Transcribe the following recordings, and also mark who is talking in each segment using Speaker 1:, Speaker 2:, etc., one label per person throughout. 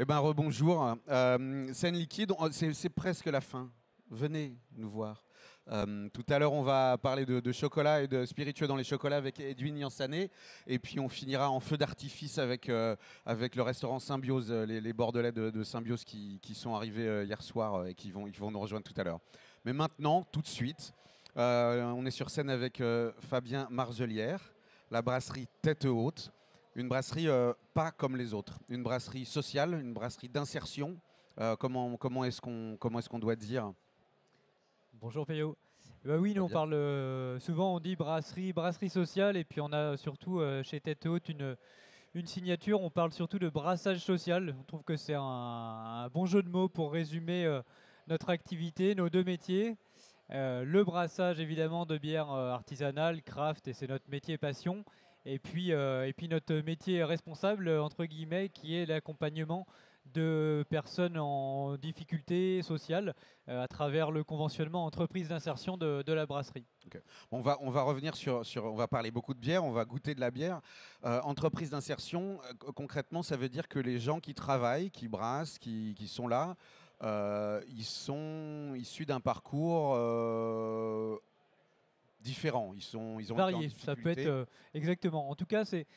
Speaker 1: Eh ben rebonjour. Scène liquide, c'est presque la fin. Venez nous voir. Tout à l'heure, on va parler de chocolat et de spiritueux dans les chocolats avec Edwin Yansané. Et puis, on finira en feu d'artifice avec le restaurant Symbiose, les Bordelais de Symbiose qui sont arrivés hier soir et ils vont nous rejoindre tout à l'heure. Mais maintenant, tout de suite, on est sur scène avec Fabien Marzelière, la brasserie Tête Haute. Une brasserie pas comme les autres, une brasserie sociale, une brasserie d'insertion. Comment est-ce qu'on doit dire?
Speaker 2: Bonjour Payot. Bah oui, nous on
Speaker 1: Fabien.
Speaker 2: parle souvent, on dit brasserie sociale, et puis on a surtout chez Tête Haute une signature. On parle surtout de brassage social. On trouve que c'est un bon jeu de mots pour résumer notre activité, nos deux métiers. Le brassage évidemment de bière artisanale, craft, et c'est notre métier passion. Et puis notre métier responsable, entre guillemets, qui est l'accompagnement de personnes en difficulté sociale à travers le conventionnement entreprise d'insertion de la brasserie.
Speaker 1: Ok. On va revenir on va parler beaucoup de bière, on va goûter de la bière. Entreprise d'insertion, concrètement, ça veut dire que les gens qui travaillent, qui brassent, qui sont là, ils sont issus d'un parcours différent. Ils ont été en
Speaker 2: Varié, ça peut être
Speaker 1: difficulté.
Speaker 2: exactement. En tout cas, c'est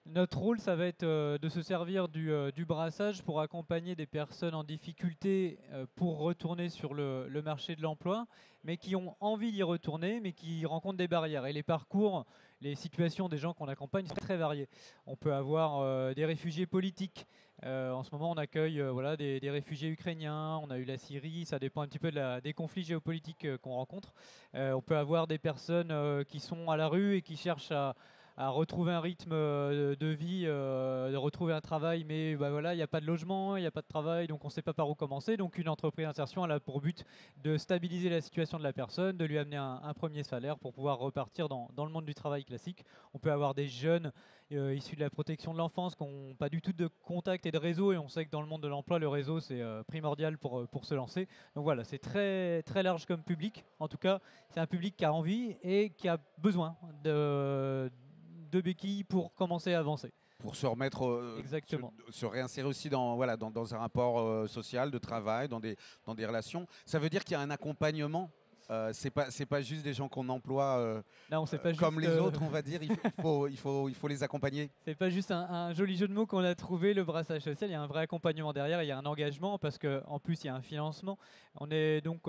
Speaker 2: notre rôle, ça va être de se servir du brassage pour accompagner des personnes en difficulté pour retourner sur le marché de l'emploi, mais qui ont envie d'y retourner, mais qui rencontrent des barrières. Et les parcours, les situations des gens qu'on accompagne sont très variées. On peut avoir des réfugiés politiques. En ce moment, on accueille voilà, des réfugiés ukrainiens. On a eu la Syrie. Ça dépend un petit peu des conflits géopolitiques qu'on rencontre. On peut avoir des personnes qui sont à la rue et qui cherchent à retrouver un rythme de vie, de retrouver un travail, mais bah voilà, il n'y a pas de logement, il n'y a pas de travail, donc on ne sait pas par où commencer. Donc une entreprise d'insertion, elle a pour but de stabiliser la situation de la personne, de lui amener un premier salaire pour pouvoir repartir dans le monde du travail classique. On peut avoir des jeunes issus de la protection de l'enfance qui n'ont pas du tout de contact et de réseau, et on sait que dans le monde de l'emploi, le réseau, c'est primordial pour se lancer. Donc voilà, c'est très, très large comme public. En tout cas, c'est un public qui a envie et qui a besoin de béquilles pour commencer à avancer.
Speaker 1: Pour se remettre,
Speaker 2: Exactement.
Speaker 1: se réinsérer aussi dans un rapport social, de travail, dans des relations. Ça veut dire qu'il y a un accompagnement. C'est pas juste des gens qu'on emploie
Speaker 2: Là, on sait pas
Speaker 1: comme
Speaker 2: juste,
Speaker 1: les autres, on va dire. Il faut les accompagner.
Speaker 2: c'est pas juste un joli jeu de mots qu'on a trouvé, le brassage social. Il y a un vrai accompagnement derrière, il y a un engagement parce qu'en plus il y a un financement. On est donc,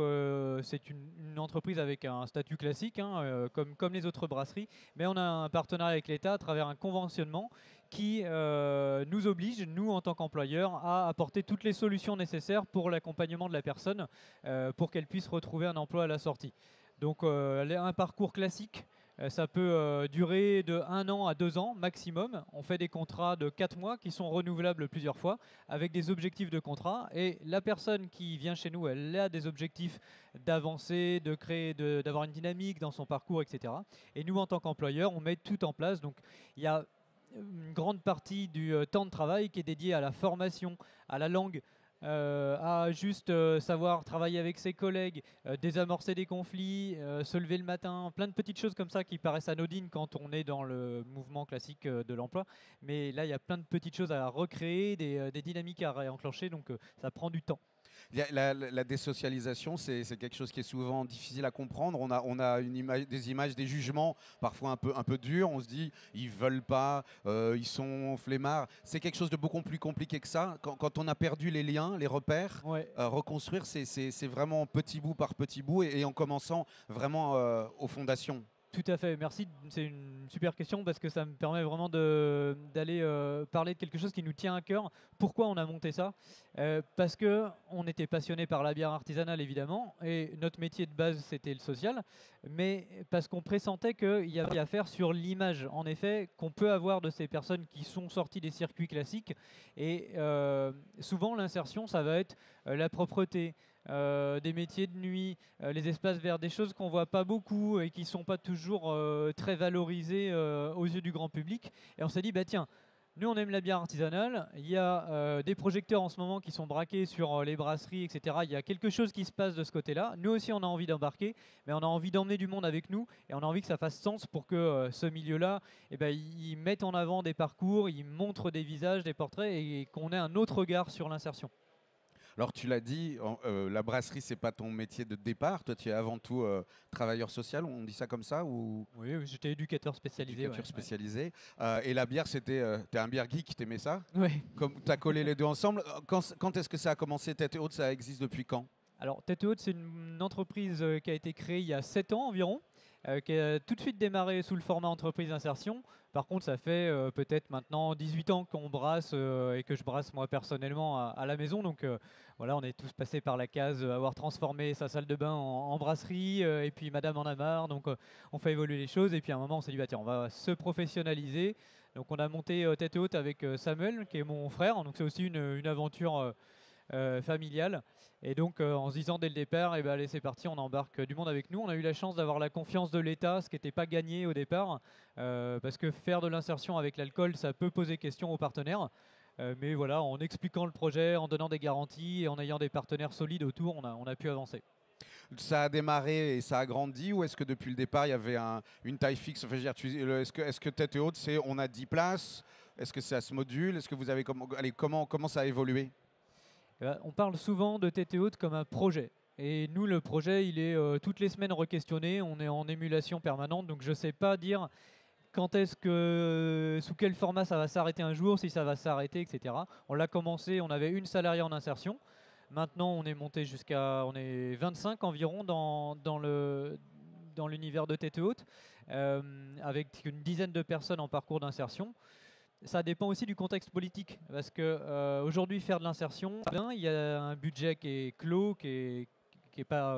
Speaker 2: c'est une entreprise avec un statut classique, hein, comme les autres brasseries, mais on a un partenariat avec l'État à travers un conventionnement qui nous oblige, nous en tant qu'employeurs, à apporter toutes les solutions nécessaires pour l'accompagnement de la personne pour qu'elle puisse retrouver un emploi à la sortie. Donc un parcours classique, ça peut durer de 1 an à 2 ans maximum. On fait des contrats de 4 mois qui sont renouvelables plusieurs fois avec des objectifs de contrat. Et la personne qui vient chez nous, elle a des objectifs d'avancer, de créer, d'avoir une dynamique dans son parcours, etc. Et nous, en tant qu'employeurs, on met tout en place. Donc il y a une grande partie du temps de travail qui est dédié à la formation, à la langue, à juste savoir travailler avec ses collègues, désamorcer des conflits, se lever le matin, plein de petites choses comme ça qui paraissent anodines quand on est dans le mouvement classique de l'emploi. Mais là, il y a plein de petites choses à recréer, des dynamiques à réenclencher, donc ça prend du temps.
Speaker 1: La désocialisation, c'est quelque chose qui est souvent difficile à comprendre. On a des images, des jugements parfois un peu durs. On se dit, ils veulent pas, ils sont flemmards. C'est quelque chose de beaucoup plus compliqué que ça. Quand on a perdu les liens, les repères,
Speaker 2: Ouais.
Speaker 1: reconstruire, c'est vraiment petit bout par petit bout et en commençant vraiment aux fondations.
Speaker 2: Tout à fait, merci. C'est une super question parce que ça me permet vraiment d'aller parler de quelque chose qui nous tient à cœur. Pourquoi on a monté ça? Parce que on était passionné par la bière artisanale évidemment, et notre métier de base c'était le social, mais parce qu'on pressentait qu'il y avait à faire sur l'image, en effet, qu'on peut avoir de ces personnes qui sont sorties des circuits classiques. Et souvent l'insertion, ça va être la propreté, des métiers de nuit, les espaces verts, des choses qu'on voit pas beaucoup et qui sont pas toujours très valorisées aux yeux du grand public. Et on s'est dit, bah tiens, Nous, on aime la bière artisanale. Il y a des projecteurs en ce moment qui sont braqués sur les brasseries, etc. Il y a quelque chose qui se passe de ce côté-là. Nous aussi, on a envie d'embarquer, mais on a envie d'emmener du monde avec nous et on a envie que ça fasse sens pour que ce milieu-là, eh ben, ils mettent en avant des parcours, ils montrent des visages, des portraits et qu'on ait un autre regard sur l'insertion.
Speaker 1: Alors tu l'as dit, la brasserie, c'est pas ton métier de départ. Toi, tu es avant tout travailleur social, on dit ça comme ça, ou
Speaker 2: Oui, oui, j'étais éducateur spécialisé.
Speaker 1: éducateur spécialisé. Et la bière, t'es un bière geek, t'aimais ça?
Speaker 2: Ouais.
Speaker 1: Comme tu as collé les deux ensemble. Quand est-ce que ça a commencé, Tête Haute? Ça existe depuis quand?
Speaker 2: Alors, Tête Haute, c'est une entreprise qui a été créée il y a 7 ans environ, qui a tout de suite démarré sous le format entreprise d'insertion. Par contre, ça fait peut-être maintenant 18 ans qu'on brasse et que je brasse moi personnellement à la maison. Donc voilà, on est tous passés par la case avoir transformé sa salle de bain en brasserie. Et puis Madame en a marre, donc on fait évoluer les choses. Et puis à un moment, on s'est dit, bah, tiens, on va se professionnaliser. Donc on a monté Tête Haute avec Samuel, qui est mon frère. Donc c'est aussi une aventure familiale. Et donc, en se disant dès le départ, eh ben, allez, c'est parti, on embarque du monde avec nous. On a eu la chance d'avoir la confiance de l'État, ce qui n'était pas gagné au départ, parce que faire de l'insertion avec l'alcool, ça peut poser question aux partenaires. Mais voilà, en expliquant le projet, en donnant des garanties et en ayant des partenaires solides autour, on a pu avancer.
Speaker 1: Ça a démarré et ça a grandi, ou est-ce que depuis le départ, il y avait une taille fixe? Enfin, je veux dire, est-ce que Tête Haute, c'est on a 10 places? Est-ce que ça se module? Est-ce que vous avez allez, comment ça a évolué?
Speaker 2: On parle souvent de Tête Haute comme un projet. Et nous, le projet, il est toutes les semaines requestionné. On est en émulation permanente. Donc, je ne sais pas dire quand est-ce que, sous quel format ça va s'arrêter un jour, si ça va s'arrêter, etc. On l'a commencé, on avait une salariée en insertion. Maintenant, on est monté on est 25 environ dans l'univers de Tête Haute, avec une dizaine de personnes en parcours d'insertion. Ça dépend aussi du contexte politique, parce que aujourd'hui faire de l'insertion, il y a un budget qui est clos, qui est pas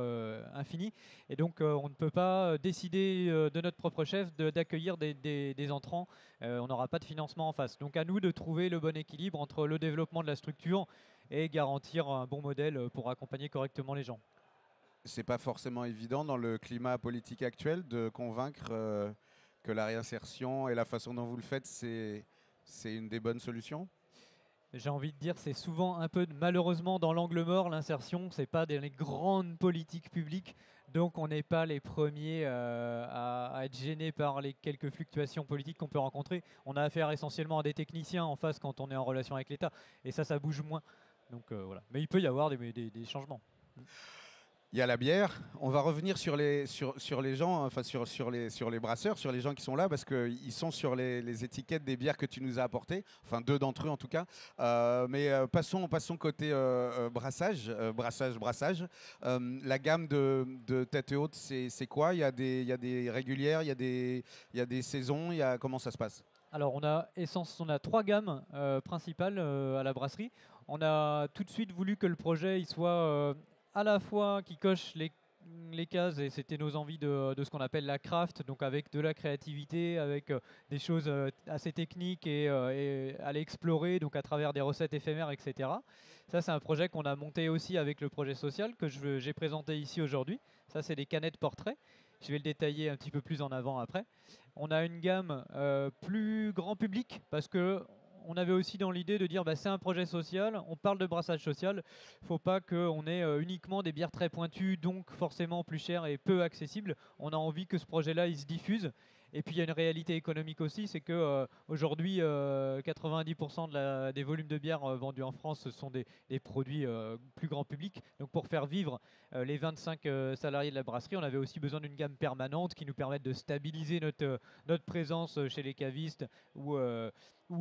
Speaker 2: infini, et donc on ne peut pas décider de notre propre chef d'accueillir des entrants. On n'aura pas de financement en face. Donc à nous de trouver le bon équilibre entre le développement de la structure et garantir un bon modèle pour accompagner correctement les gens.
Speaker 1: C'est pas forcément évident dans le climat politique actuel de convaincre que la réinsertion et la façon dont vous le faites, c'est une des bonnes solutions.
Speaker 2: J'ai envie de dire, c'est souvent un peu malheureusement dans l'angle mort, l'insertion, c'est pas des les grandes politiques publiques, donc on n'est pas les premiers à être gênés par les quelques fluctuations politiques qu'on peut rencontrer. On a affaire essentiellement à des techniciens en face quand on est en relation avec l'État, et ça bouge moins. Donc voilà. Mais il peut y avoir des changements.
Speaker 1: Il y a la bière. On va revenir sur les gens, enfin sur les brasseurs, sur les gens qui sont là, parce qu'ils sont sur les étiquettes des bières que tu nous as apportées, enfin deux d'entre eux en tout cas. Mais passons côté brassage. La gamme de Tête Haute, c'est quoi? Il y a des régulières, il y a des saisons, comment ça se passe?
Speaker 2: Alors on a trois gammes principales à la brasserie. On a tout de suite voulu que le projet il soit à la fois qui coche les cases, et c'était nos envies de ce qu'on appelle la craft, donc avec de la créativité, avec des choses assez techniques et à l'explorer, donc à travers des recettes éphémères, etc. Ça, c'est un projet qu'on a monté aussi avec le projet social que j'ai présenté ici aujourd'hui. Ça, c'est des canettes portraits. Je vais le détailler un petit peu plus en avant après. On a une gamme plus grand public parce que on avait aussi dans l'idée de dire bah, c'est un projet social, on parle de brassage social, il ne faut pas qu'on ait uniquement des bières très pointues, donc forcément plus chères et peu accessibles. On a envie que ce projet-là, il se diffuse. Et puis il y a une réalité économique aussi, c'est que aujourd'hui 90% des volumes de bière vendus en France, ce sont des produits plus grand public. Donc pour faire vivre les 25 salariés de la brasserie, on avait aussi besoin d'une gamme permanente qui nous permette de stabiliser notre présence chez les cavistes ou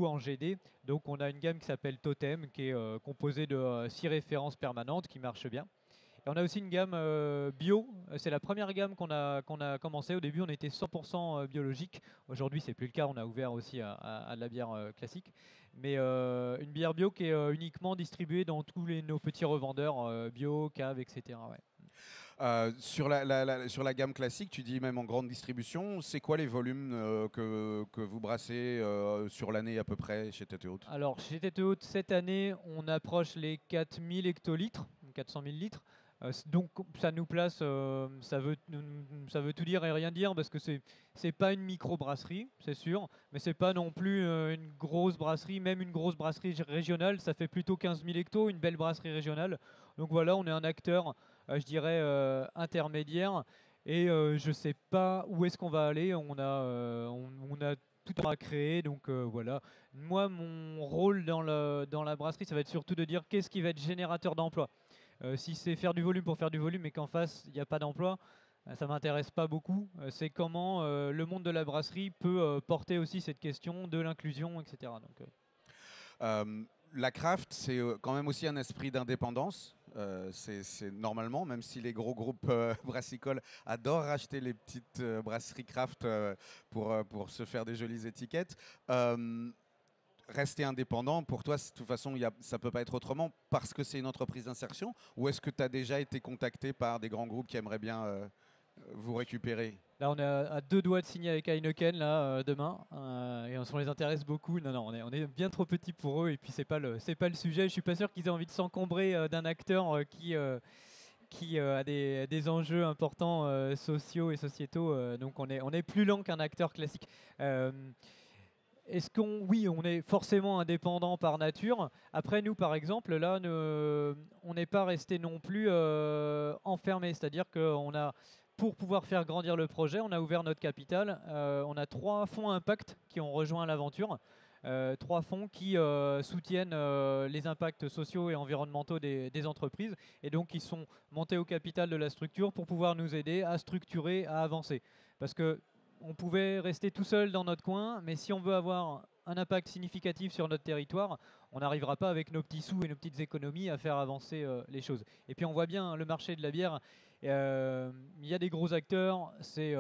Speaker 2: en GD. Donc on a une gamme qui s'appelle Totem, qui est composée de 6 références permanentes qui marchent bien. Et on a aussi une gamme bio. C'est la première gamme qu'on a commencé. Au début, on était 100% biologique. Aujourd'hui, c'est plus le cas. On a ouvert aussi à de la bière classique. Mais une bière bio qui est uniquement distribuée dans tous nos petits revendeurs bio, caves, etc. Ouais.
Speaker 1: Sur la gamme classique, tu dis même en grande distribution, c'est quoi les volumes que vous brassez sur l'année à peu près chez Tête Haute?
Speaker 2: Alors, chez Tête Haute, cette année, on approche les 4000 hectolitres, 400 000 litres. Donc ça nous place, ça veut tout dire et rien dire parce que c'est pas une micro-brasserie, c'est sûr, mais c'est pas non plus une grosse brasserie, même une grosse brasserie régionale, ça fait plutôt 15 000 hectos, une belle brasserie régionale. Donc voilà, on est un acteur, je dirais, intermédiaire et je sais pas où est-ce qu'on va aller, on a tout à créer, donc voilà. Moi, mon rôle dans la brasserie, ça va être surtout de dire qu'est-ce qui va être générateur d'emploi. Si c'est faire du volume pour faire du volume et qu'en face, il n'y a pas d'emploi, ça ne m'intéresse pas beaucoup. C'est comment le monde de la brasserie peut porter aussi cette question de l'inclusion, etc. Donc,
Speaker 1: La craft, c'est quand même aussi un esprit d'indépendance. C'est normalement, même si les gros groupes brassicoles adorent racheter les petites brasseries craft pour se faire des jolies étiquettes. Rester indépendant, pour toi, de toute façon, ça ne peut pas être autrement parce que c'est une entreprise d'insertion, ou est-ce que tu as déjà été contacté par des grands groupes qui aimeraient bien vous récupérer?
Speaker 2: là, on est à 2 doigts de signer avec Heineken là, demain, et on les intéresse beaucoup. Non, non, on est bien trop petit pour eux, et puis c'est pas le sujet. Je suis pas sûr qu'ils aient envie de s'encombrer d'un acteur qui a des enjeux importants sociaux et sociétaux. Donc on est plus lent qu'un acteur classique. Est-ce oui, on est forcément indépendant par nature. Après, nous, par exemple, là, on n'est pas resté non plus enfermé. C'est-à-dire qu'on a, pour pouvoir faire grandir le projet, on a ouvert notre capital. On a 3 fonds impact qui ont rejoint l'aventure. 3 fonds qui soutiennent les impacts sociaux et environnementaux des entreprises. Et donc, ils sont montés au capital de la structure pour pouvoir nous aider à structurer, à avancer. Parce que on pouvait rester tout seul dans notre coin, mais si on veut avoir un impact significatif sur notre territoire, on n'arrivera pas avec nos petits sous et nos petites économies à faire avancer les choses. Et puis on voit bien le marché de la bière, il y a des gros acteurs, c'est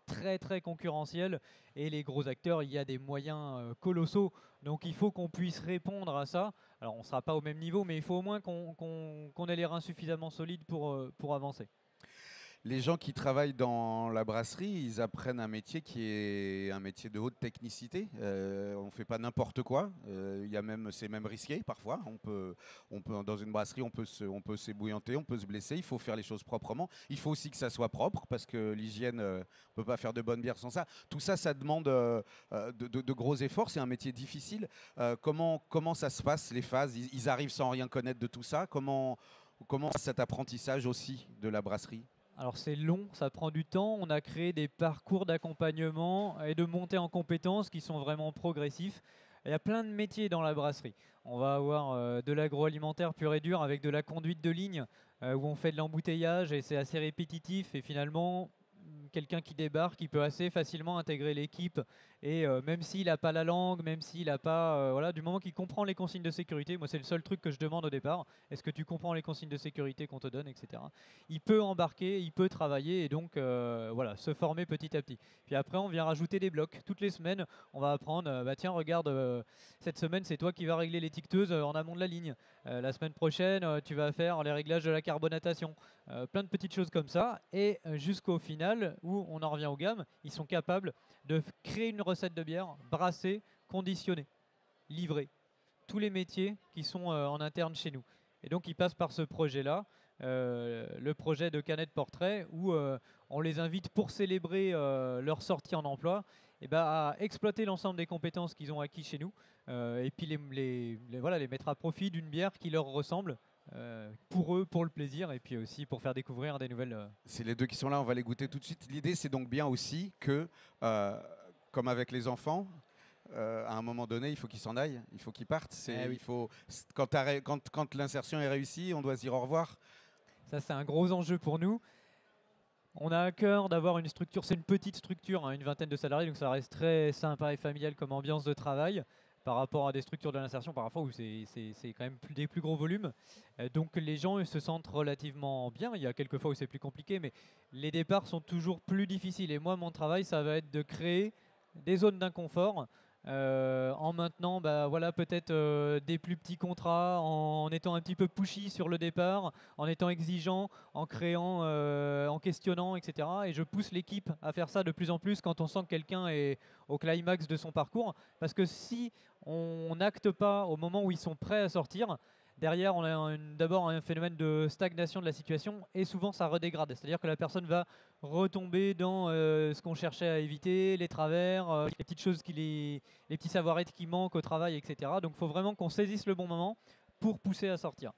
Speaker 2: très très concurrentiel, et les gros acteurs, il y a des moyens colossaux, donc il faut qu'on puisse répondre à ça. Alors on ne sera pas au même niveau, mais il faut au moins qu'on ait les reins suffisamment solides pour avancer.
Speaker 1: Les gens qui travaillent dans la brasserie, ils apprennent un métier qui est un métier de haute technicité. On ne fait pas n'importe quoi. C'est même risqué parfois. Dans une brasserie, on peut s'ébouillanter, on peut se blesser. Il faut faire les choses proprement. Il faut aussi que ça soit propre parce que l'hygiène, on ne peut pas faire de bonne bière sans ça. Tout ça, ça demande de gros efforts. C'est un métier difficile. Comment ça se passe, les phases? Ils arrivent sans rien connaître de tout ça. Comment cet apprentissage aussi de la brasserie?
Speaker 2: Alors c'est long, ça prend du temps. On a créé des parcours d'accompagnement et de montée en compétences qui sont vraiment progressifs. Il y a plein de métiers dans la brasserie. On va avoir de l'agroalimentaire pur et dur avec de la conduite de ligne où on fait de l'embouteillage et c'est assez répétitif. Et finalement, quelqu'un qui débarque, il peut assez facilement intégrer l'équipe. Et même s'il n'a pas la langue, même s'il n'a pas... voilà, du moment qu'il comprend les consignes de sécurité, moi c'est le seul truc que je demande au départ, est-ce que tu comprends les consignes de sécurité qu'on te donne, etc. Il peut embarquer, il peut travailler et donc voilà, se former petit à petit. Puis après on vient rajouter des blocs. Toutes les semaines, on va apprendre, bah tiens regarde, cette semaine c'est toi qui vas régler l'étiqueteuse en amont de la ligne. La semaine prochaine, tu vas faire les réglages de la carbonatation. Plein de petites choses comme ça. Et jusqu'au final, où on en revient aux gammes, ils sont capables de créer une recette de bière, brasser, conditionner, livrer. Tous les métiers qui sont en interne chez nous. Et donc ils passent par ce projet-là, le projet de Canette Portrait, où on les invite pour célébrer leur sortie en emploi, et à exploiter l'ensemble des compétences qu'ils ont acquis chez nous, et puis les mettre à profit d'une bière qui leur ressemble. Pour eux, pour le plaisir, et puis aussi pour faire découvrir des nouvelles.
Speaker 1: C'est les deux qui sont là, on va les goûter tout de suite. L'idée, c'est donc bien aussi que, comme avec les enfants, à un moment donné, il faut qu'ils s'en aillent, il faut qu'ils partent.
Speaker 2: Oui.
Speaker 1: Quand l'insertion est réussie, on doit se dire au revoir.
Speaker 2: Ça, c'est un gros enjeu pour nous. On a à cœur d'avoir une structure, c'est une petite structure, hein, une vingtaine de salariés, donc ça reste très sympa et familial comme ambiance de travail par rapport à des structures de l'insertion, parfois où c'est quand même des plus gros volumes. Donc les gens se sentent relativement bien. Il y a quelques fois où c'est plus compliqué, mais les départs sont toujours plus difficiles. Et moi, mon travail, ça va être de créer des zones d'inconfort en maintenant voilà, peut-être des plus petits contrats, en étant un petit peu pushy sur le départ, en étant exigeant, en créant, en questionnant, etc. Et je pousse l'équipe à faire ça de plus en plus quand on sent que quelqu'un est au climax de son parcours. Parce que si on n'acte pas au moment où ils sont prêts à sortir, derrière, on a d'abord un phénomène de stagnation de la situation et souvent ça redégrade. C'est-à-dire que la personne va retomber dans ce qu'on cherchait à éviter, les travers, les petites choses, les petits savoir-être qui manquent au travail, etc. Donc il faut vraiment qu'on saisisse le bon moment pour pousser à sortir.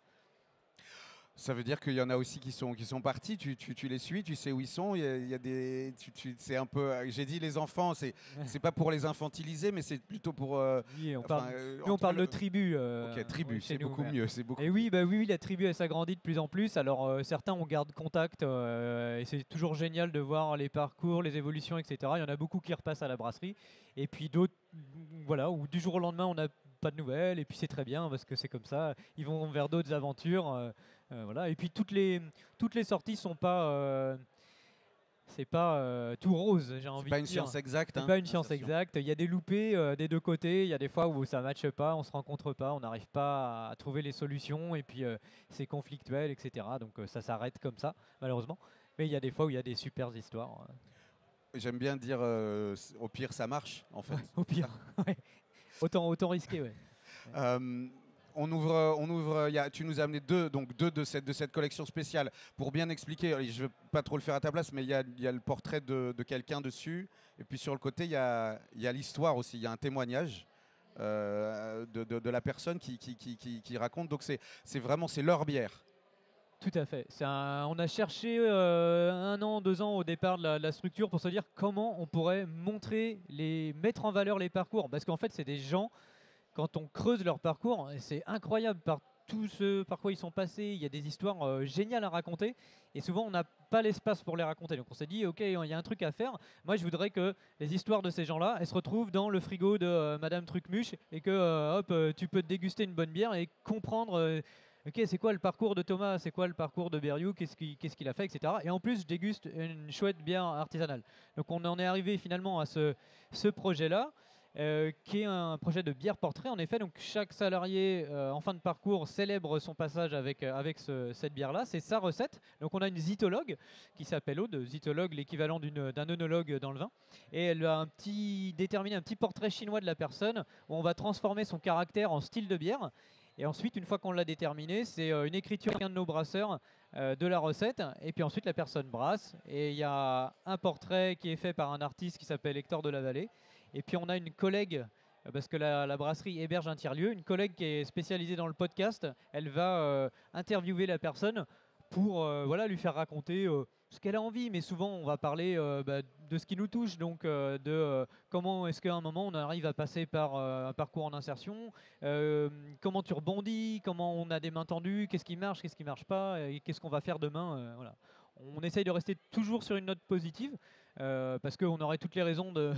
Speaker 1: Ça veut dire qu'il y en a aussi qui sont partis, tu les suis, tu sais où ils sont. Il y a des, c'est un peu, j'ai dit les enfants, c'est pas pour les infantiliser, mais c'est plutôt pour.
Speaker 2: Oui,
Speaker 1: Enfin,
Speaker 2: nous on parle de tribu.
Speaker 1: Ok, tribu, c'est
Speaker 2: nous,
Speaker 1: beaucoup mieux, c'est beaucoup.
Speaker 2: Et oui, oui, la tribu elle s'agrandit de plus en plus. Alors certains on garde contact et c'est toujours génial de voir les parcours, les évolutions, etc. Il y en a beaucoup qui repassent à la brasserie. Et puis d'autres, voilà, où du jour au lendemain on n'a pas de nouvelles. Et puis c'est très bien parce que c'est comme ça. Ils vont vers d'autres aventures. Voilà. Et puis toutes les sorties sont pas c'est pas tout rose, j'ai envie de dire.
Speaker 1: C'est pas une science exacte.
Speaker 2: C'est pas une science exacte. Il y a des loupés des deux côtés. Il y a des fois où ça ne matche pas, on se rencontre pas, on n'arrive pas à trouver les solutions et puis c'est conflictuel, etc. Donc ça s'arrête comme ça, malheureusement. Mais il y a des fois où il y a des super histoires.
Speaker 1: J'aime bien dire au pire ça marche en fait.
Speaker 2: Ouais, au pire, ouais. Autant risquer, ouais.
Speaker 1: On ouvre. Tu nous as amené deux de cette collection spéciale pour bien expliquer. Je ne vais pas trop le faire à ta place, mais il y a le portrait de quelqu'un dessus. Et puis sur le côté, il y a l'histoire aussi. Il y a un témoignage de la personne qui raconte. Donc c'est vraiment leur bière.
Speaker 2: Tout à fait. On a cherché 1 an, 2 ans au départ de la structure pour se dire comment on pourrait mettre en valeur les parcours. Parce qu'en fait, c'est des gens. Quand on creuse leur parcours, c'est incroyable par tout ce par quoi ils sont passés. Il y a des histoires géniales à raconter et souvent on n'a pas l'espace pour les raconter. Donc on s'est dit ok, il y a un truc à faire. Moi je voudrais que les histoires de ces gens-là, elles se retrouvent dans le frigo de Madame Trucmuche et que tu peux te déguster une bonne bière et comprendre. Ok, c'est quoi le parcours de Thomas, c'est quoi le parcours de Berriou, qu'est-ce qu'il a fait, etc. Et en plus, je déguste une chouette bière artisanale. Donc on en est arrivé finalement à ce projet-là. Qui est un projet de bière portrait. En effet, donc chaque salarié en fin de parcours célèbre son passage avec cette bière-là. C'est sa recette. Donc on a une zytologue qui s'appelle Aude. Zytologue, l'équivalent d'un œnologue dans le vin. Et elle va déterminer un petit portrait chinois de la personne où on va transformer son caractère en style de bière. Et ensuite, une fois qu'on l'a déterminé, c'est une écriture d'un de nos brasseurs de la recette. Et puis ensuite, la personne brasse. Et il y a un portrait qui est fait par un artiste qui s'appelle Hector de la Vallée. Et puis on a une collègue, parce que la brasserie héberge un tiers-lieu, une collègue qui est spécialisée dans le podcast. Elle va interviewer la personne pour lui faire raconter ce qu'elle a envie. Mais souvent, on va parler de ce qui nous touche, donc de comment est-ce qu'à un moment, on arrive à passer par un parcours en insertion, comment tu rebondis, comment on a des mains tendues, qu'est-ce qui marche pas, et qu'est-ce qu'on va faire demain. Voilà. On essaye de rester toujours sur une note positive. Parce qu'on aurait toutes les raisons de.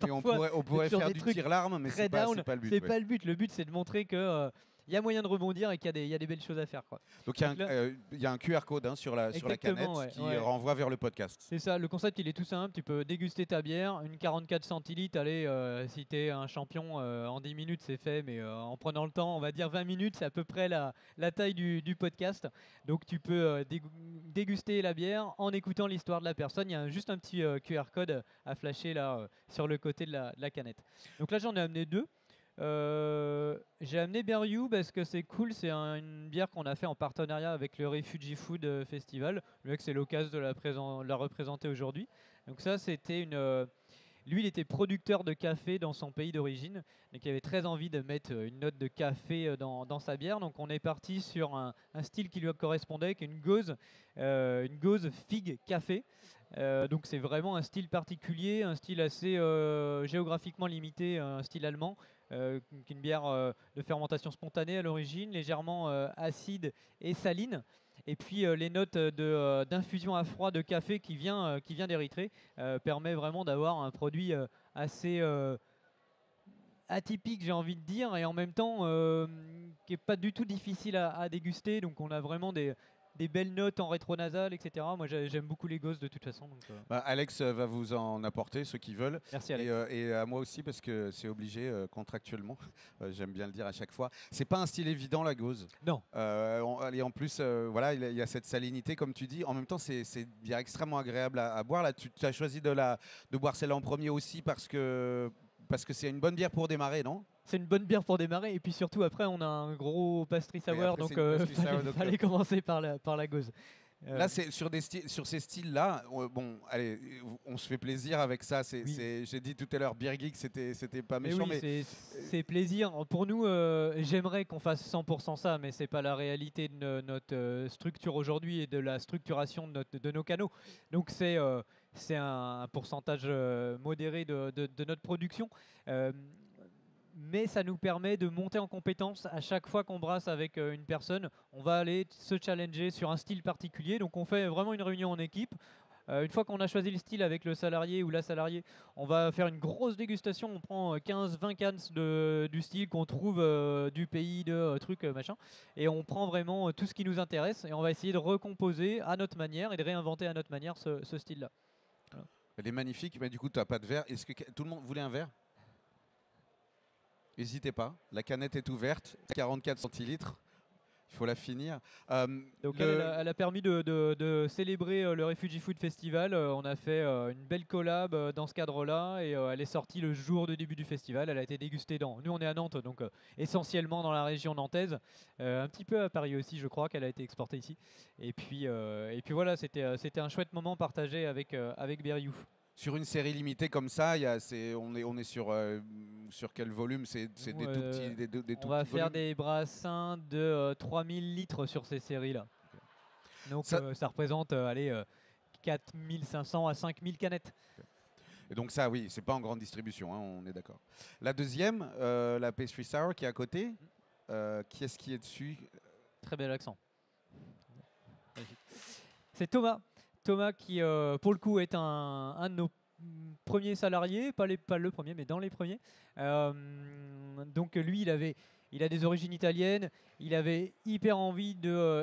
Speaker 1: Et on pourrait faire du tir-larme, mais c'est pas le but.
Speaker 2: C'est pas le but. Le but, c'est de montrer que y a moyen de rebondir et qu'il y a des belles choses à faire, quoi.
Speaker 1: Donc il y a un QR code sur la canette qui renvoie vers le podcast.
Speaker 2: C'est ça, le concept il est tout simple, tu peux déguster ta bière, une 44 centilitres, allez, si tu es un champion en 10 minutes c'est fait, mais en prenant le temps, on va dire 20 minutes, c'est à peu près la taille du podcast. Donc tu peux déguster la bière en écoutant l'histoire de la personne, il y a juste un petit QR code à flasher là sur le côté de la canette. Donc là j'en ai amené 2. J'ai amené Berriou parce que c'est cool, c'est une bière qu'on a fait en partenariat avec le Refugee Food Festival. Le mec, c'est l'occasion de la représenter aujourd'hui. Donc ça, c'était lui, il était producteur de café dans son pays d'origine, donc il avait très envie de mettre une note de café dans sa bière. Donc on est parti sur un style qui lui correspondait, qui est une gauze figue café. Donc c'est vraiment un style particulier, un style assez géographiquement limité, un style allemand, qui est une bière de fermentation spontanée à l'origine, légèrement acide et saline. Et puis les notes d'infusion à froid de café qui vient d'Érythrée permet vraiment d'avoir un produit assez atypique, j'ai envie de dire, et en même temps qui n'est pas du tout difficile à déguster. Donc on a vraiment des belles notes en rétronasal, etc. Moi, j'aime beaucoup les gauzes de toute façon. Donc,
Speaker 1: Alex va vous en apporter, ceux qui veulent.
Speaker 2: Merci Alex.
Speaker 1: Et à moi aussi, parce que c'est obligé contractuellement. J'aime bien le dire à chaque fois. C'est pas un style évident, la gauze.
Speaker 2: Non.
Speaker 1: Et en plus, voilà, il y a cette salinité, comme tu dis. En même temps, c'est une bière extrêmement agréable à boire. Là, tu as choisi de boire celle-là en premier aussi parce que c'est une bonne bière pour démarrer, non ?
Speaker 2: c'est une bonne bière pour démarrer. Et puis surtout, après, on a un gros pastry sour,
Speaker 1: après,
Speaker 2: donc
Speaker 1: c'est une pastry sour, donc,
Speaker 2: fallait commencer par la gauze.
Speaker 1: Là, c'est sur ces styles-là. Bon, allez, on se fait plaisir avec ça. J'ai dit tout à l'heure, Beer Geek, c'était pas
Speaker 2: Mais
Speaker 1: méchant,
Speaker 2: oui,
Speaker 1: mais
Speaker 2: c'est plaisir. Pour nous, j'aimerais qu'on fasse 100% ça, mais c'est pas la réalité de notre structure aujourd'hui et de la structuration de nos canaux. Donc c'est un pourcentage modéré de notre production. Euh, mais ça nous permet de monter en compétence à chaque fois qu'on brasse avec une personne. On va aller se challenger sur un style particulier. Donc on fait vraiment une réunion en équipe. Une fois qu'on a choisi le style avec le salarié ou la salariée, on va faire une grosse dégustation. On prend 15-20 cannes du style qu'on trouve du pays, de trucs, machin. Et on prend vraiment tout ce qui nous intéresse et on va essayer de recomposer à notre manière et de réinventer à notre manière ce style-là. Voilà.
Speaker 1: elle est magnifique. Mais du coup, tu n'as pas de verre. Est-ce que tout le monde voulait un verre? N'hésitez pas. La canette est ouverte. 44 centilitres. Il faut la finir.
Speaker 2: Donc elle a permis de célébrer le Refugee Food Festival. On a fait une belle collab dans ce cadre-là et elle est sortie le jour de début du festival. Elle a été dégustée Nous, on est à Nantes, donc essentiellement dans la région nantaise. Un petit peu à Paris aussi, je crois qu'elle a été exportée ici. Et puis voilà, c'était un chouette moment partagé avec Berriou.
Speaker 1: Sur une série limitée comme ça, on est sur quel volume? C'est des tout petits, des tout
Speaker 2: on va
Speaker 1: petits
Speaker 2: faire
Speaker 1: volumes.
Speaker 2: des brassins de 3000 litres sur ces séries-là. Donc ça représente 4500 à 5000 canettes.
Speaker 1: Et donc ça, oui, c'est pas en grande distribution, hein, on est d'accord. La deuxième, la Pastry Sour qui est à côté, qui est-ce qui est dessus?
Speaker 2: Très bel accent. C'est Thomas. Thomas qui, pour le coup, est un de nos premiers salariés, pas le premier, mais dans les premiers. Donc lui, il a des origines italiennes, il avait hyper envie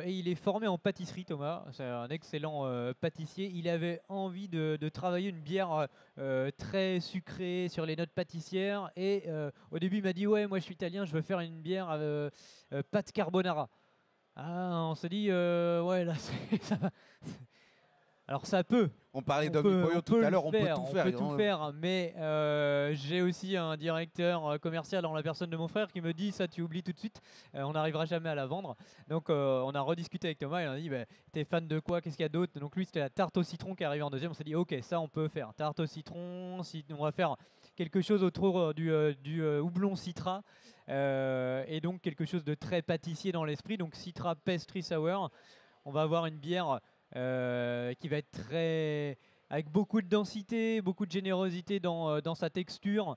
Speaker 2: et il est formé en pâtisserie, Thomas, c'est un excellent pâtissier. Il avait envie de travailler une bière très sucrée sur les notes pâtissières et au début il m'a dit ouais, moi je suis italien, je veux faire une bière pâte carbonara. Ah, on s'est dit ouais là ça va. Alors ça peut.
Speaker 1: On parlait d'Omnipoyo tout à l'heure, on peut tout faire.
Speaker 2: On peut tout faire, mais j'ai aussi un directeur commercial dans la personne de mon frère qui me dit ça tu oublies tout de suite, on n'arrivera jamais à la vendre. Donc on a rediscuté avec Thomas et on a dit bah, t'es fan de quoi, qu'est-ce qu'il y a d'autre? Donc lui c'était la tarte au citron qui est arrivée en deuxième, on s'est dit ok ça on peut faire, tarte au citron, on va faire quelque chose autour du houblon citra et donc quelque chose de très pâtissier dans l'esprit, donc citra pastry sour. On va avoir une bière qui va être avec beaucoup de densité, beaucoup de générosité dans sa texture,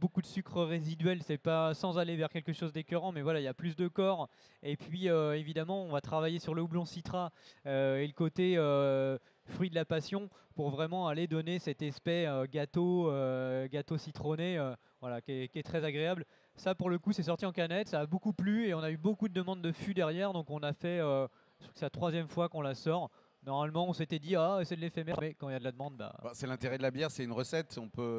Speaker 2: beaucoup de sucre résiduel, c'est pas sans aller vers quelque chose d'écœurant, mais voilà, il y a plus de corps. Et puis évidemment, on va travailler sur le houblon citra et le côté fruit de la passion pour vraiment aller donner cet aspect gâteau citronné, voilà, qui est très agréable. Ça, pour le coup, c'est sorti en canette, ça a beaucoup plu et on a eu beaucoup de demandes de fûts derrière, donc on a fait c'est la 3e fois qu'on la sort. Normalement, on s'était dit c'est de l'éphémère, mais quand il y a de la demande,
Speaker 1: c'est l'intérêt de la bière, c'est une recette.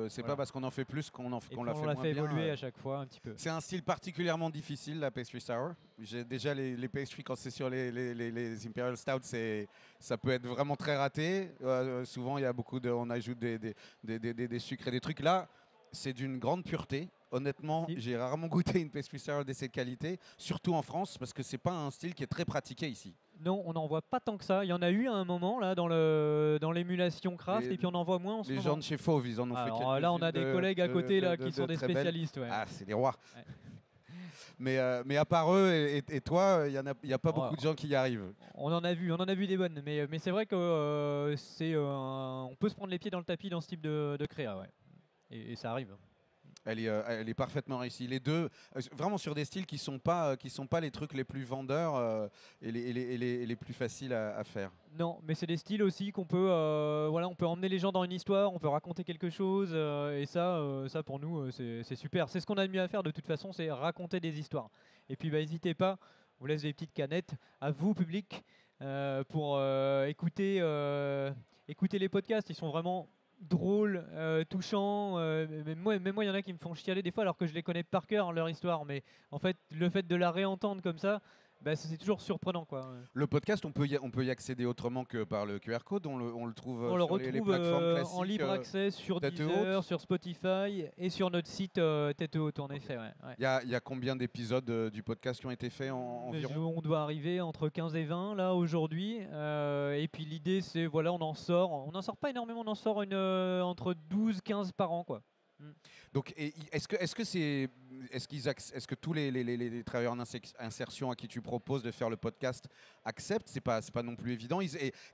Speaker 1: C'est pas parce qu'on en fait plus qu'on la fait moins bien.
Speaker 2: On la fait évoluer à chaque fois un petit peu.
Speaker 1: C'est un style particulièrement difficile, la pastry sour. J'ai déjà les pastries quand c'est sur les Imperial Stout, ça peut être vraiment très raté. Souvent, il y a on ajoute des sucres et des trucs. Là, c'est d'une grande pureté. Honnêtement, j'ai rarement goûté une pastry sour de cette qualité, surtout en France, parce que c'est pas un style qui est très pratiqué ici.
Speaker 2: Non, on n'en voit pas tant que ça. Il y en a eu à un moment là dans l'émulation craft, et puis on en voit moins en ce moment.
Speaker 1: Les gens de chez Fauve, ils en ont fait quelques-uns.
Speaker 2: Là, on a des collègues à côté là qui sont des spécialistes. Ouais.
Speaker 1: Ah, c'est des rois.
Speaker 2: Ouais.
Speaker 1: Mais à part eux et toi, il n'y a pas beaucoup de gens qui y arrivent.
Speaker 2: On en a vu des bonnes, mais c'est vrai que on peut se prendre les pieds dans le tapis dans ce type de créa, ouais. Et ça arrive.
Speaker 1: Elle est parfaitement réussie. Les deux, vraiment sur des styles qui sont pas les trucs les plus vendeurs et les plus faciles à faire.
Speaker 2: Non, mais c'est des styles aussi qu'on peut, on peut emmener les gens dans une histoire, on peut raconter quelque chose, et ça pour nous, c'est super. C'est ce qu'on a de mieux à faire de toute façon, c'est raconter des histoires. Et puis, n'hésitez pas, on vous laisse des petites canettes à vous, public, pour écouter les podcasts. Ils sont vraiment drôles, touchants. Même moi, il y en a qui me font chialer des fois alors que je les connais par cœur, leur histoire. Mais en fait, le fait de la réentendre comme ça, Bah, c'est toujours surprenant, quoi.
Speaker 1: Le podcast, on peut y accéder autrement que par le QR code. On le trouve
Speaker 2: On le
Speaker 1: sur les
Speaker 2: retrouve
Speaker 1: plateformes classiques.
Speaker 2: en libre accès sur
Speaker 1: Tête
Speaker 2: Deezer,
Speaker 1: haute.
Speaker 2: sur Spotify et sur notre site Tête Haute, en effet. Ouais, ouais.
Speaker 1: Il y a combien d'épisodes du podcast qui ont été faits environ?
Speaker 2: On doit arriver entre 15 et 20 là aujourd'hui. Et puis l'idée c'est voilà, on en sort pas énormément, on en sort entre 12-15 par an, quoi.
Speaker 1: Donc, est-ce que tous les travailleurs d'insertion à qui tu proposes de faire le podcast acceptent? C'est pas non plus évident.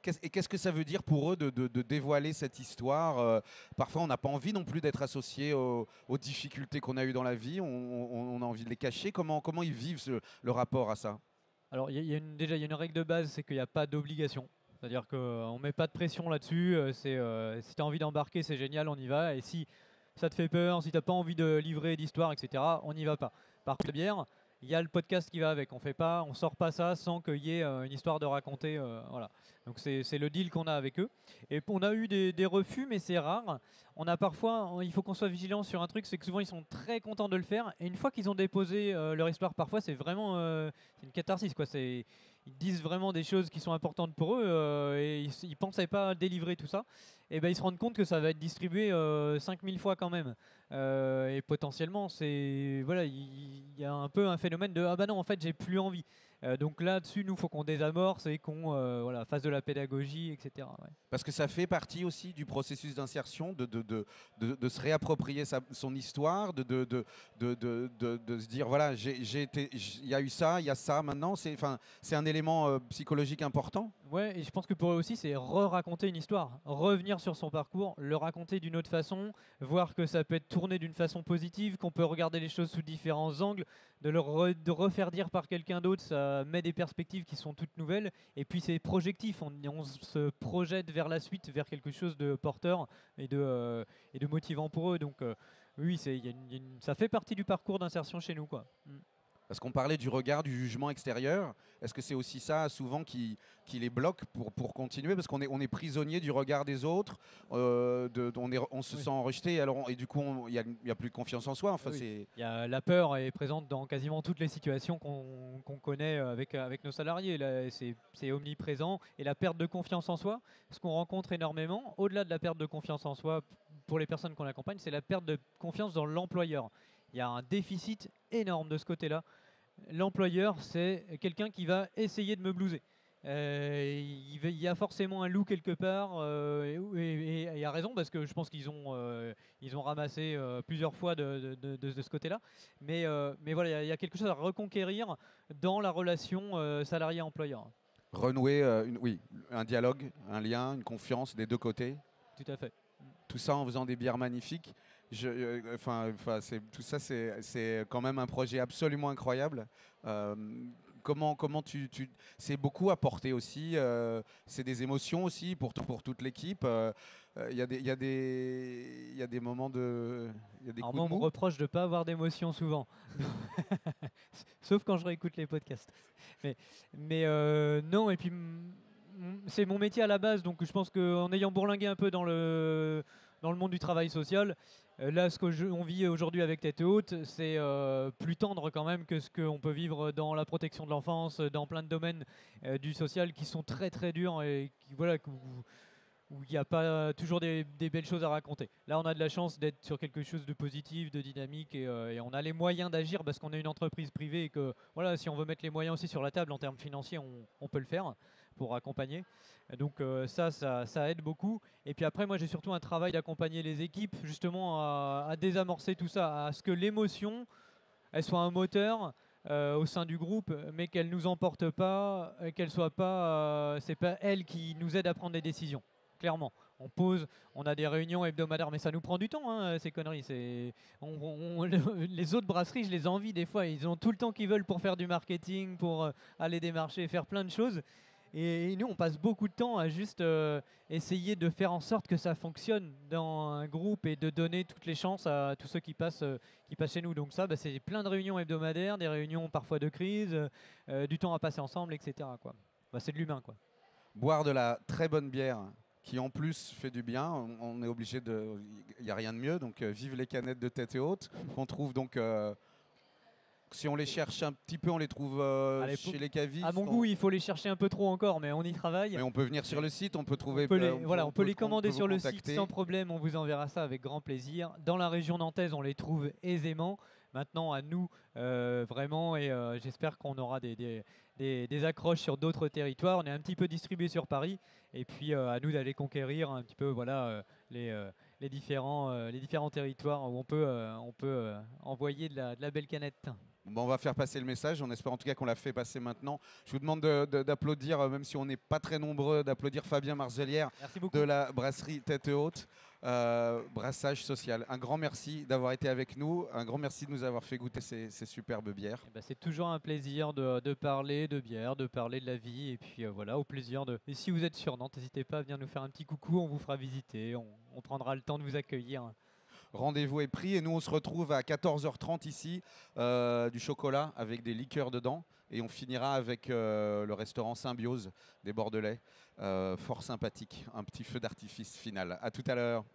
Speaker 1: Qu'est-ce que ça veut dire pour eux de dévoiler cette histoire? Parfois, on n'a pas envie non plus d'être associé aux difficultés qu'on a eues dans la vie. On a envie de les cacher. Comment ils vivent le rapport à ça?
Speaker 2: Alors déjà il y a une règle de base, c'est qu'il n'y a pas d'obligation. C'est-à-dire qu'on ne met pas de pression là-dessus. Si tu as envie d'embarquer, c'est génial, on y va. Et si ça te fait peur, si tu n'as pas envie de livrer d'histoire, etc., on n'y va pas. Par contre, la bière, il y a le podcast qui va avec. On sort pas ça sans qu'il y ait une histoire de raconter. Voilà. Donc c'est le deal qu'on a avec eux. Et on a eu des refus, mais c'est rare. On a parfois, il faut qu'on soit vigilant sur un truc, c'est que souvent ils sont très contents de le faire. Et une fois qu'ils ont déposé leur histoire, parfois c'est vraiment c'est une catharsis, quoi. Ils disent vraiment des choses qui sont importantes pour eux et ils pensaient pas délivrer tout ça. Et ben ils se rendent compte que ça va être distribué 5000 fois quand même. Et potentiellement, voilà, il y a un peu un phénomène de ah bah non, en fait, j'ai plus envie. Donc là-dessus, nous, faut qu'on désamorce et qu'on voilà, fasse de la pédagogie, etc. Ouais.
Speaker 1: Parce que ça fait partie aussi du processus d'insertion, de se réapproprier son histoire, de se dire, voilà, il y a eu ça, il y a ça maintenant. C'est un élément psychologique important.
Speaker 2: Ouais, et je pense que pour eux aussi, c'est re-raconter une histoire, revenir sur son parcours, le raconter d'une autre façon, voir que ça peut être tourné d'une façon positive, qu'on peut regarder les choses sous différents angles, de refaire dire par quelqu'un d'autre, ça met des perspectives qui sont toutes nouvelles, et puis c'est projectif, on se projette vers la suite, vers quelque chose de porteur et de motivant pour eux. Donc oui, ça fait partie du parcours d'insertion chez nous, quoi.
Speaker 1: Parce qu'on parlait du regard, du jugement extérieur. Est-ce que c'est aussi ça, souvent, qui les bloque pour continuer? Parce on est prisonnier du regard des autres, on se sent rejeté, et du coup, il n'y a plus de confiance en soi. Enfin,
Speaker 2: oui. La peur est présente dans quasiment toutes les situations qu'on connaît avec nos salariés. C'est omniprésent. Et la perte de confiance en soi, ce qu'on rencontre énormément, au-delà de la perte de confiance en soi pour les personnes qu'on accompagne, c'est la perte de confiance dans l'employeur. Il y a un déficit énorme de ce côté-là. L'employeur, c'est quelqu'un qui va essayer de me blouser. Il y a forcément un loup quelque part, et il a raison, parce que je pense qu'ils ont ramassé plusieurs fois de ce côté-là. Mais voilà, il y a quelque chose à reconquérir dans la relation salarié-employeur.
Speaker 1: Renouer oui, un dialogue, un lien, une confiance des deux côtés.
Speaker 2: Tout à fait.
Speaker 1: Tout ça en faisant des bières magnifiques. Tout ça, c'est quand même un projet absolument incroyable. Comment c'est beaucoup à porter aussi. C'est des émotions aussi pour toute l'équipe. Il y a des moments de. Il y a des
Speaker 2: Alors
Speaker 1: coups
Speaker 2: moi,
Speaker 1: de
Speaker 2: on me
Speaker 1: mou.
Speaker 2: reproche de ne pas avoir d'émotion souvent. Sauf quand je réécoute les podcasts. Non, et puis c'est mon métier à la base, donc je pense qu'en ayant bourlingué un peu dans le monde du travail social, là, ce qu'on vit aujourd'hui avec Tête Haute, c'est plus tendre quand même que ce qu'on peut vivre dans la protection de l'enfance, dans plein de domaines du social qui sont très très durs et où il n'y a pas toujours des belles choses à raconter. Là, on a de la chance d'être sur quelque chose de positif, de dynamique, et on a les moyens d'agir parce qu'on est une entreprise privée et que voilà, si on veut mettre les moyens aussi sur la table en termes financiers, on peut le faire pour accompagner. Donc ça aide beaucoup. Et puis après, moi, j'ai surtout un travail d'accompagner les équipes justement à désamorcer tout ça, à ce que l'émotion, elle soit un moteur au sein du groupe, mais qu'elle nous emporte pas, qu'elle soit pas, c'est pas elle qui nous aide à prendre des décisions. Clairement, on pose, on a des réunions hebdomadaires, mais ça nous prend du temps, hein, ces conneries. Les autres brasseries, je les envie des fois. Ils ont tout le temps qu'ils veulent pour faire du marketing, pour aller démarcher, faire plein de choses. Et nous, on passe beaucoup de temps à juste essayer de faire en sorte que ça fonctionne dans un groupe et de donner toutes les chances à tous ceux qui passent chez nous. Donc ça, c'est plein de réunions hebdomadaires, des réunions parfois de crise, du temps à passer ensemble, etc. Quoi. C'est de l'humain, quoi.
Speaker 1: Boire de la très bonne bière qui en plus fait du bien, on est obligé de. Il n'y a rien de mieux, donc vive les canettes de Tête Haute qu'on trouve donc Si on les cherche un petit peu, on les trouve
Speaker 2: Allez,
Speaker 1: chez les cavistes.
Speaker 2: À mon goût, il faut les chercher un peu trop encore, mais on y travaille.
Speaker 1: Mais on peut venir sur le site, on peut trouver.
Speaker 2: On peut on peut les commander sur le
Speaker 1: contacter.
Speaker 2: site sans problème, on vous enverra ça avec grand plaisir. Dans la région nantaise, on les trouve aisément. Maintenant, à nous, vraiment, et j'espère qu'on aura des accroches sur d'autres territoires. On est un petit peu distribué sur Paris, et puis à nous d'aller conquérir un petit peu les différents territoires où on peut envoyer de la belle canette.
Speaker 1: Bon, on va faire passer le message, on espère en tout cas qu'on l'a fait passer maintenant. Je vous demande d'applaudir, même si on n'est pas très nombreux, d'applaudir Fabien Marzelière de la brasserie Tête Haute, brassage social. Un grand merci d'avoir été avec nous, un grand merci de nous avoir fait goûter ces superbes bières.
Speaker 2: C'est toujours un plaisir de parler de bière, de parler de la vie, et puis voilà, au plaisir de... Et si vous êtes sur Nantes, n'hésitez pas à venir nous faire un petit coucou, on vous fera visiter, on prendra le temps de vous accueillir.
Speaker 1: Rendez-vous est pris et nous on se retrouve à 14h30 ici, du chocolat avec des liqueurs dedans et on finira avec le restaurant Symbiose des Bordelais, fort sympathique, un petit feu d'artifice final. À tout à l'heure.